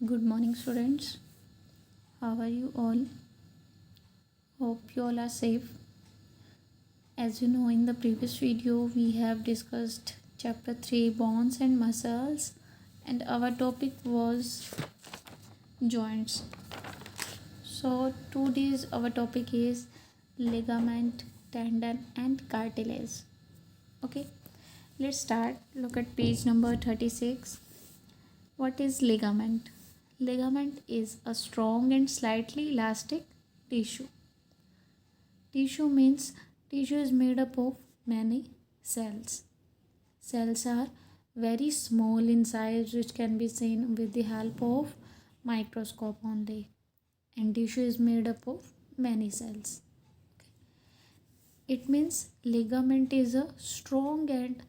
Good morning, students. How are you all? Hope you all are safe. As you know, in the previous video, we have discussed chapter 3 bones and muscles, and our topic was joints. So, today's our topic is ligament, tendon, and cartilage. Okay, let's start. Look at page number 36. What is ligament? Ligament is a strong and slightly elastic tissue. Tissue means tissue is made up of many cells. Cells are very small in size, which can be seen with the help of microscope only. And tissue is made up of many cells. It means ligament is a strong and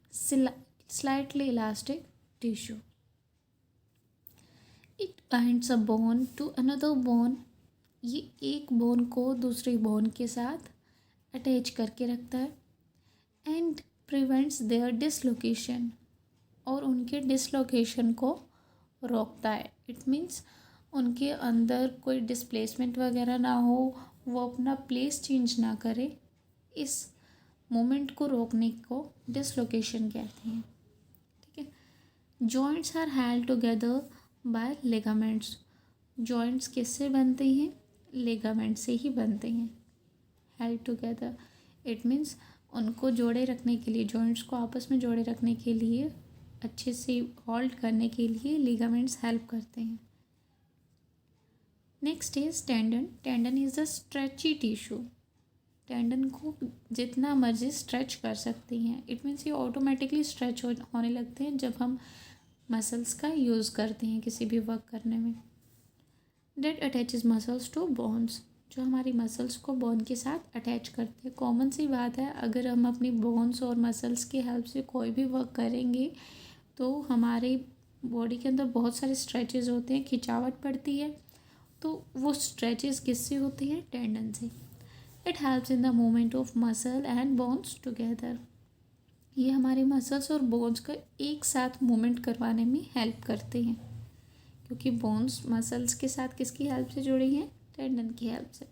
slightly elastic tissue. It binds a bone to another bone. ये एक bone को दूसरी bone के साथ attach करके रखता है and prevents there dislocation, और उनके डिसलोकेशन को रोकता है. इट मीन्स उनके अंदर कोई डिस्प्लेसमेंट वगैरह ना हो, वो अपना प्लेस चेंज ना करे. इस मोमेंट को रोकने को डिसलोकेशन कहते हैं. ठीक है. Joints are held together by ligaments. Joints किससे बनते हैं? लिगामेंट से ही बनते हैं. हेल्ड टुगेदर इट मीन्स उनको जोड़े रखने के लिए, जॉइंट्स को आपस में जोड़े रखने के लिए, अच्छे से होल्ड करने के लिए लिगामेंट्स हेल्प करते हैं. Next is tendon. Tendon is a stretchy tissue. Tendon को जितना मर्जी स्ट्रेच कर सकती हैं. इट मीन्स ये ऑटोमेटिकली स्ट्रेच होने लगते हैं जब हम मसल्स का यूज़ करते हैं किसी भी वर्क करने में. That attaches muscles to bones. जो हमारी मसल्स को बोन के साथ अटैच करते हैं. कॉमन सी बात है, अगर हम अपनी बोन्स और मसल्स की हेल्प से कोई भी वर्क करेंगे तो हमारे बॉडी के अंदर बहुत सारे स्ट्रेचेस होते हैं, खिंचावट पड़ती है. तो वो स्ट्रेचेस किससे होती हैं? टेंडन से. It helps in the movement of muscle and bones together. ये हमारे मसल्स और बोन्स का एक साथ मूवमेंट करवाने में हेल्प करते हैं, क्योंकि बोन्स मसल्स के साथ किसकी हेल्प से जुड़ी हैं? टेंडन की हेल्प से.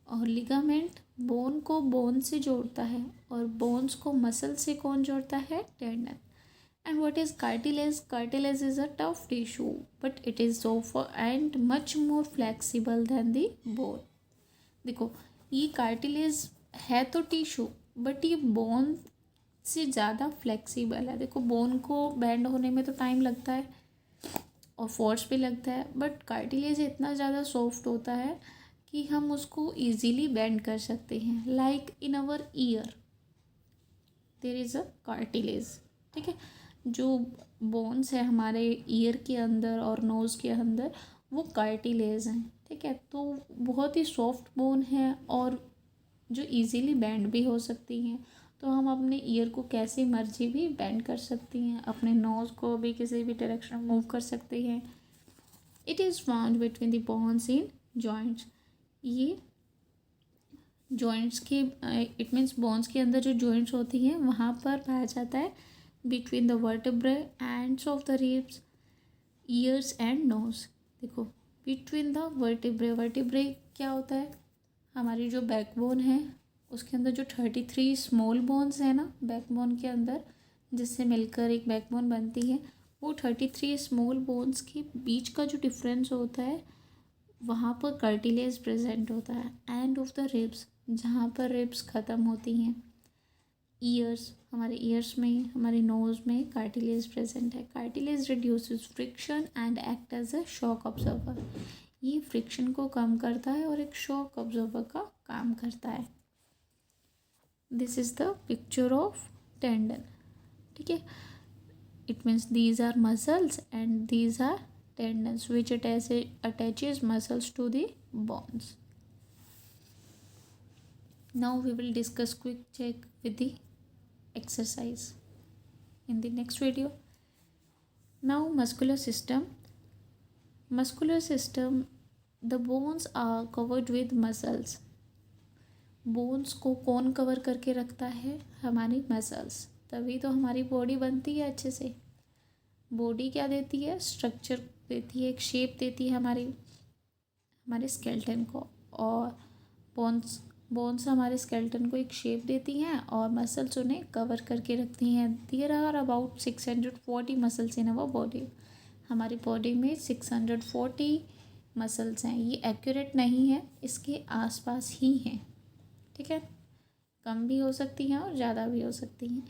और लिगामेंट बोन को बोन से जोड़ता है और बोन्स को मसल से कौन जोड़ता है? Tendon. And what is cartilage? Cartilage is a tough tissue but it is soft and much more flexible than the bone. देखो, ये कार्टिलेज है तो टिश्यू, बट ये बोन से ज़्यादा फ्लेक्सिबल है. देखो, बोन को बेंड होने में तो टाइम लगता है और फोर्स भी लगता है, बट कार्टिलेज इतना ज़्यादा सॉफ्ट होता है कि हम उसको इजीली बेंड कर सकते हैं. Like in our ear there is a cartilage. ठीक है. जो बोन्स है हमारे ईयर के अंदर और नोज़ के अंदर, वो कार्टिलेज हैं. ठीक है. तो बहुत ही सॉफ्ट बोन है और जो इजीली बेंड भी हो सकती हैं. तो हम अपने ईयर को कैसे मर्जी भी बेंड कर सकती हैं, अपने नोज़ को भी किसी भी डायरेक्शन में मूव कर सकते हैं. It is found between the bones in joints. ये जॉइंट्स के इट मीन्स बोन्स के अंदर जो जॉइंट्स होती हैं वहाँ पर पाया जाता है. Between the vertebrae ends of the ribs, ears and nose. देखो, बिटवीन द वर्टेब्रे. वर्टेब्रे क्या होता है? हमारी जो बैकबोन है उसके अंदर जो 33 स्मॉल बोन्स हैं ना बैकबोन के अंदर, जिससे मिलकर एक बैकबोन बनती है, वो 33 स्मॉल बोन्स के बीच का जो डिफरेंस होता है वहाँ पर कार्टिलेज प्रेजेंट होता है. एंड ऑफ द रिब्स, जहाँ पर रिब्स ख़त्म होती हैं. ईयर्स, हमारे ईयर्स में, हमारी नोज़ में कार्टिलेज प्रेजेंट है. Cartilage reduces friction and act as a shock observer. ये फ्रिक्शन को कम करता है और एक शॉक ऑब्जर्वर का काम करता है. This is the picture of tendon. ठीक है. It means these are muscles and these are tendons which attaches muscles to the bones. Now we will discuss quick check with the exercise in the next video. Now muscular system. Muscular system, the bones are covered with muscles. Bones को कौन cover करके रखता है? हमारी muscles. तभी तो हमारी body बनती है अच्छे से. बॉडी क्या देती है, स्ट्रक्चर देती है, एक शेप देती है हमारे स्केलेटन को, और बोन्स हमारे स्केलेटन को एक शेप देती हैं और मसल्स उन्हें कवर करके रखती हैं। There are about 640 muscles in our body. हमारी बॉडी में 640 मसल्स हैं। ये एक्यूरेट नहीं है, इसके आसपास ही हैं, ठीक है। कम भी हो सकती हैं और ज़्यादा भी हो सकती हैं।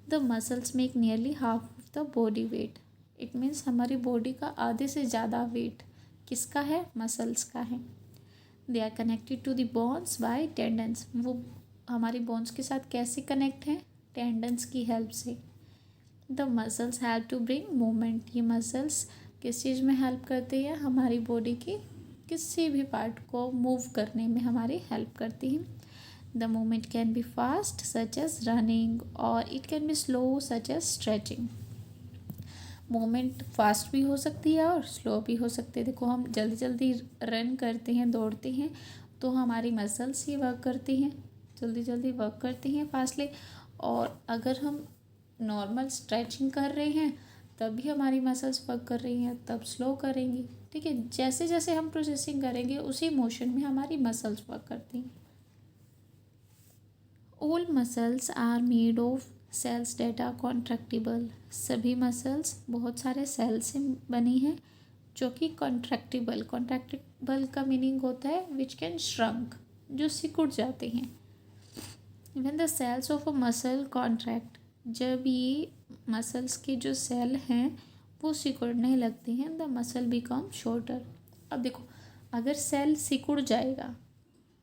The muscles make nearly half of the body weight. It means हमारी बॉडी का आधे से ज़्यादा वेट किसका है, मसल्स का है। They are connected to the bones by tendons. वो हमारी बोन्स के साथ कैसे कनेक्ट हैं, टेंडन्स की हेल्प से। The muscles help to bring movement. ये मसल्स किस चीज़ में हेल्प करती है, हमारी बॉडी की किसी भी पार्ट को मूव करने में हमारी हेल्प करती हैं। The movement can be fast such as running और it can be slow such as stretching. Movement fast भी हो सकती है और स्लो भी हो सकती है। देखो हम जल्दी जल्दी रन करते हैं, दौड़ते हैं, तो हमारी मसल्स ही वर्क करती हैं, जल्दी जल्दी वर्क करती हैं फास्टली। और अगर हम नॉर्मल स्ट्रेचिंग कर रहे हैं तब भी हमारी मसल्स वर्क कर रही हैं, तब स्लो करेंगी, ठीक है। जैसे जैसे हम प्रोसेसिंग करेंगे उसी मोशन में हमारी मसल्स वर्क करती हैं। All muscles are made of cells that are contractible. सभी मसल्स बहुत सारे सेल से बनी हैं जो कि कॉन्ट्रैक्टिबल का मीनिंग होता है विच कैन श्रंक, जो सिकुड़ जाते हैं। When the cells of a muscle contract, जब ये मसल्स के जो सेल हैं वो सिकुड़ने लगते हैं, द मसल बिकम शॉर्टर। अब देखो अगर सेल सिकुड़ जाएगा,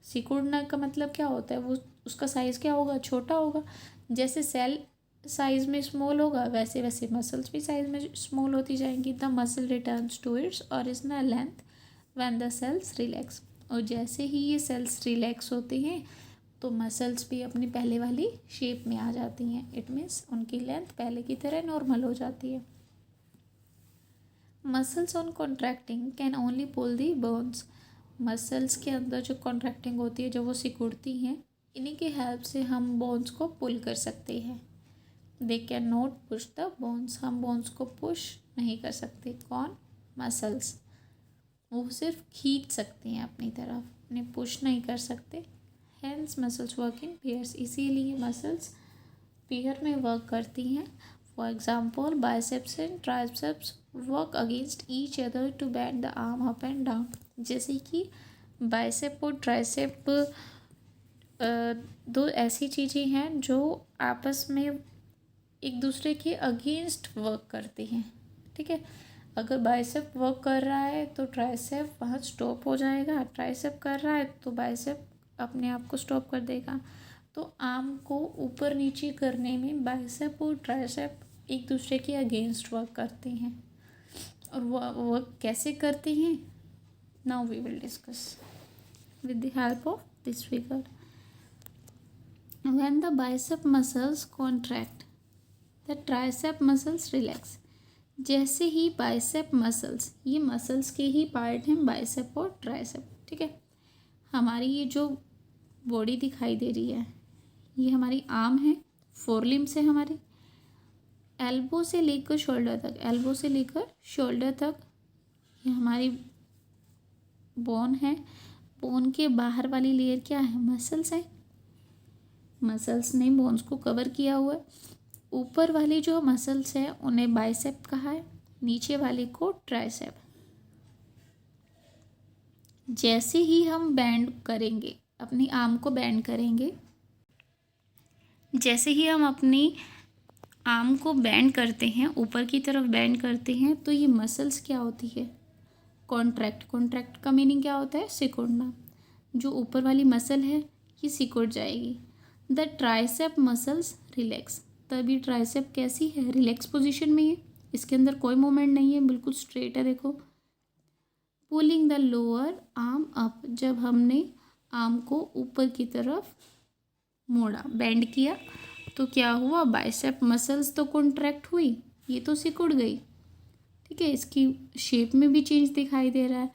सिकुड़ना का मतलब क्या होता है, वो उसका साइज़ क्या होगा, छोटा होगा। जैसे सेल साइज़ में स्मॉल होगा वैसे वैसे मसल्स भी साइज़ में स्मॉल होती जाएंगी। The muscle returns to its original length when the cells relax. और जैसे ही ये सेल्स रिलैक्स होते हैं तो मसल्स भी अपनी पहले वाली शेप में आ जाती हैं। इट मीन्स उनकी लेंथ पहले की तरह नॉर्मल हो जाती है। Muscles on contracting can only pull the bones. Muscles के अंदर जो कॉन्ट्रैक्टिंग होती है, जब वो सिकुड़ती हैं, इन्हीं की हेल्प से हम बोन्स को पुल कर सकते हैं। They can not push the bones. हम बोन्स को पुश नहीं कर सकते। कौन, मसल्स। वो सिर्फ खींच सकते हैं अपनी तरफ, उन्हें पुश नहीं कर सकते। Hence muscles work in pairs. इसीलिए मसल्स पेयर में वर्क करती हैं। For example biceps and triceps work against each other to bend the arm up and down. जैसे कि बाइसेप और ट्राइसेप दो ऐसी चीज़ें हैं जो आपस में एक दूसरे के अगेंस्ट वर्क करती हैं, ठीक है। अगर बाइसेप वर्क कर रहा है तो ट्राइसेप वहाँ स्टॉप हो जाएगा, ट्राइसेप कर रहा है तो बाइसेप अपने आप को स्टॉप कर देगा। तो आर्म को ऊपर नीचे करने में बाइसेप और ट्राइसेप एक दूसरे के अगेंस्ट वर्क करते हैं। और वो वर्क कैसे करते हैं, now we will discuss with the help of this figure. When the bicep muscles contract the tricep muscles relax. जैसे ही बाइसेप मसल्स, ये मसल्स के ही पार्ट हैं बाइसेप और ट्राइसेप, ठीक है। हमारी ये जो बॉडी दिखाई दे रही है ये हमारी आर्म है, फोर लिम्स है हमारे। एल्बो से लेकर शोल्डर तक, एल्बो से लेकर शोल्डर तक ये हमारी बोन है। बोन के बाहर वाली लेयर क्या है, मसल्स है। मसल्स ने बोन्स को कवर किया हुआ है। ऊपर वाली जो मसल्स है उन्हें बाइसेप कहा है, नीचे वाली को ट्राइसेप। जैसे ही हम बैंड करेंगे, अपनी आर्म को बैंड करेंगे, जैसे ही हम अपनी आर्म को बैंड करते हैं, ऊपर की तरफ बैंड करते हैं, तो ये मसल्स क्या होती है, कॉन्ट्रैक्ट। कॉन्ट्रैक्ट का मीनिंग क्या होता है, सिकुड़ना। जो ऊपर वाली मसल है ये सिकुड़ जाएगी। The tricep muscles relax. तभी ट्राइसेप कैसी है, रिलैक्स पोजीशन में है, इसके अंदर कोई मूवमेंट नहीं है, बिल्कुल स्ट्रेट है। देखो, pulling the lower arm up. जब हमने आर्म को ऊपर की तरफ मोड़ा, बेंड किया, तो क्या हुआ, बाइसेप मसल्स तो कॉन्ट्रैक्ट हुई, ये तो सिकुड़ गई, ठीक है। इसकी शेप में भी चेंज दिखाई दे रहा है,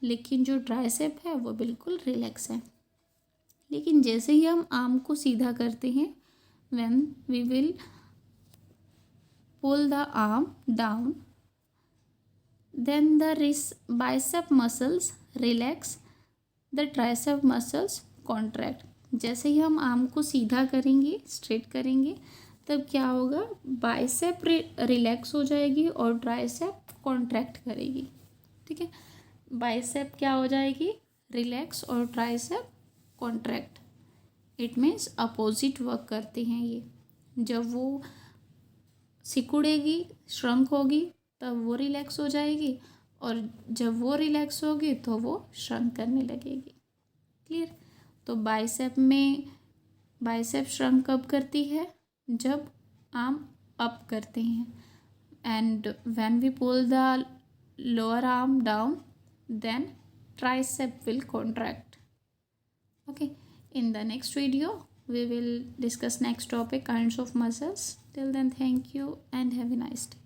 लेकिन जो ट्राइसेप है वो बिल्कुल रिलैक्स है। लेकिन जैसे ही हम आर्म को सीधा करते हैं, when we will pull the arm down, then the bicep muscles relax, the tricep muscles contract. जैसे ही हम आर्म को सीधा करेंगे, स्ट्रेट करेंगे, तब क्या होगा, बाइसेप रिलैक्स हो जाएगी और ट्राइसेप कॉन्ट्रैक्ट करेगी. ठीक है, बाइसेप क्या हो जाएगी, रिलैक्स, और tricep contract. It means opposite work करते हैं ये. जब वो सिकुड़ेगी, श्रंक होगी, तब वो रिलैक्स हो जाएगी, और जब वो रिलैक्स होगी तो वो श्रंक करने लगेगी. क्लियर. तो बाइसेप श्रंक कब करती है, जब आर्म अप करते हैं. And when we pull the lower arm down, then tricep will contract. Okay, in the next video we will discuss next topic, kinds of muscles. Till then, thank you and have a nice day.